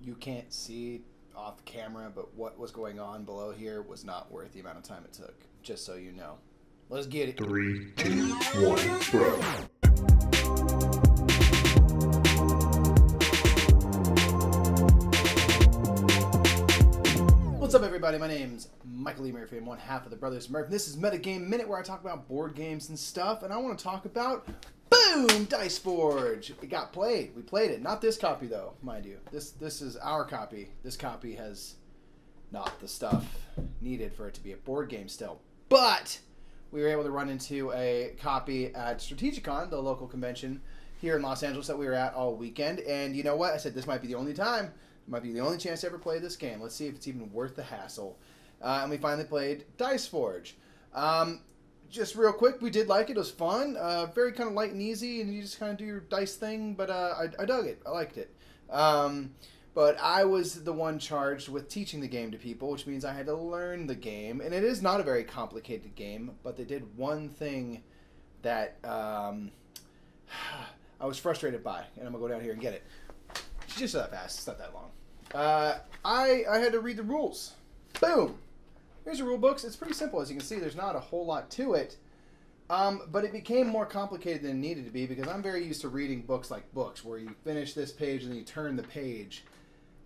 you can't see off camera, but what was going on below here was not worth the amount of time it took, just so you know. Let's get it. 3, 2, 1, bro. What's up, everybody? My name's Michael Lee Murphy. I'm one half of the Brothers Murph. This is Metagame Minute, where I talk about board games and stuff, and I want to talk about boom, Dice Forge. It got played. We played it. Not this copy, though, mind you. This is our copy. This copy has not the stuff needed for it to be a board game still. But we were able to run into a copy at Strategicon, the local convention here in Los Angeles that we were at all weekend. And you know what? I said this might be the only time. It might be the only chance to ever play this game. Let's see if it's even worth the hassle. And we finally played Dice Forge. Just real quick, we did like it. It was fun. Very kind of light and easy, and you just kind of do your dice thing. But I dug it. I liked it. But I was the one charged with teaching the game to people, which means I had to learn the game. And it is not a very complicated game, but they did one thing that I was frustrated by. And I'm going to go down here and get it. It's just that fast. It's not that long. I had to read the rules. Boom! Here's your rule books. It's pretty simple. As you can see, there's not a whole lot to it. But it became more complicated than it needed to be because I'm very used to reading books like books, where you finish this page and then you turn the page.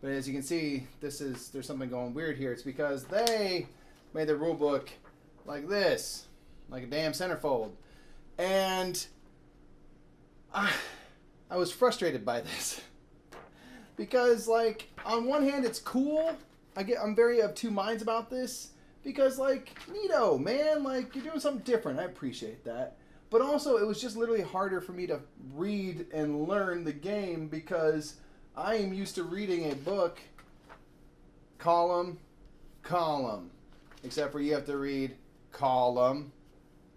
But as you can see, there's something going weird here. It's because they made the rule book like this, like a damn centerfold. And I was frustrated by this. Because, like, on one hand, it's cool. I'm very of two minds about this. Because, like, neato, man. Like, you're doing something different. I appreciate that. But also, it was just literally harder for me to read and learn the game because I am used to reading a book, column, column. Except for you have to read column,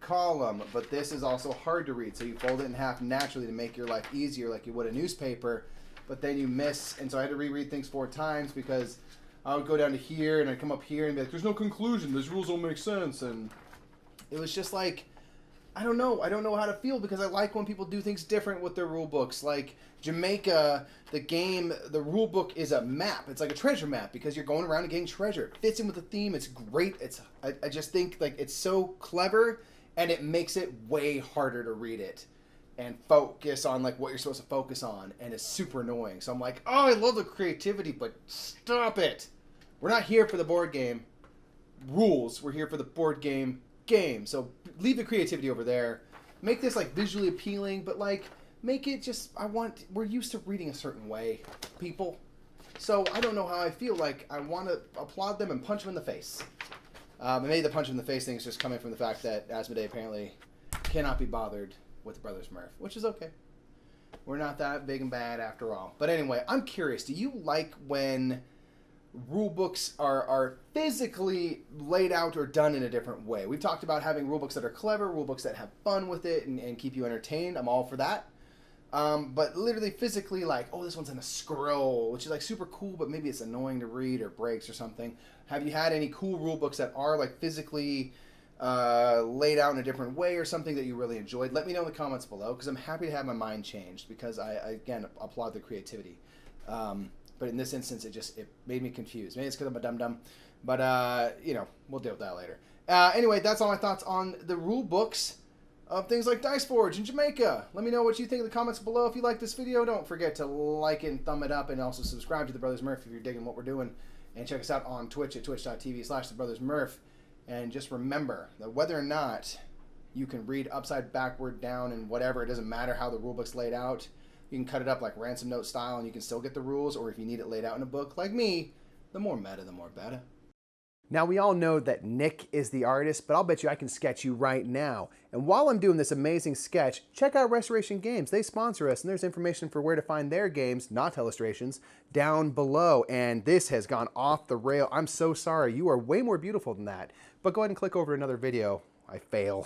column. But this is also hard to read. So you fold it in half naturally to make your life easier like you would a newspaper. But then you miss, and so I had to reread things 4 times because I would go down to here and I'd come up here and be like, there's no conclusion, these rules don't make sense. And it was just like, I don't know how to feel because I like when people do things different with their rule books. Like Jamaica, the game, the rule book is a map. It's like a treasure map because you're going around and getting treasure. It fits in with the theme. It's great. I just think like it's so clever and it makes it way harder to read it and focus on like what you're supposed to focus on, and it's super annoying. So I'm like, oh, I love the creativity, but stop it. We're not here for the board game rules. We're here for the board game game. So leave the creativity over there. Make this like visually appealing, but like make it just, we're used to reading a certain way, people. So I don't know how I feel. Like I want to applaud them and punch them in the face. Maybe the punch in the face thing is just coming from the fact that Asmodee apparently cannot be bothered with the Brothers Murph, which is okay. We're not that big and bad after all. But anyway, I'm curious, do you like when rule books are physically laid out or done in a different way? We've talked about having rule books that are clever, rule books that have fun with it and keep you entertained. I'm all for that. But literally physically, like, oh, this one's in a scroll, which is like super cool, but maybe it's annoying to read or breaks or something. Have you had any cool rule books that are like physically laid out in a different way or something that you really enjoyed? Let me know in the comments below because I'm happy to have my mind changed because I again applaud the creativity. But in this instance, it made me confused. Maybe it's because I'm a dum-dum, but you know, we'll deal with that later. Anyway, that's all my thoughts on the rule books of things like Dice Forge in Jamaica. Let me know what you think in the comments below. If you like this video, don't forget to like it and thumb it up, and also subscribe to the Brothers Murph if you're digging what we're doing, and check us out on Twitch at twitch.tv/thebrothersmurph. And just remember that whether or not you can read upside, backward, down, and whatever, it doesn't matter how the rule book's laid out. You can cut it up like ransom note style and you can still get the rules, or if you need it laid out in a book like me, the more meta, the more better. Now, we all know that Nick is the artist, but I'll bet you I can sketch you right now. And while I'm doing this amazing sketch, check out Restoration Games. They sponsor us, and there's information for where to find their games, not illustrations, down below. And this has gone off the rail. I'm so sorry. You are way more beautiful than that. But go ahead and click over another video. I fail.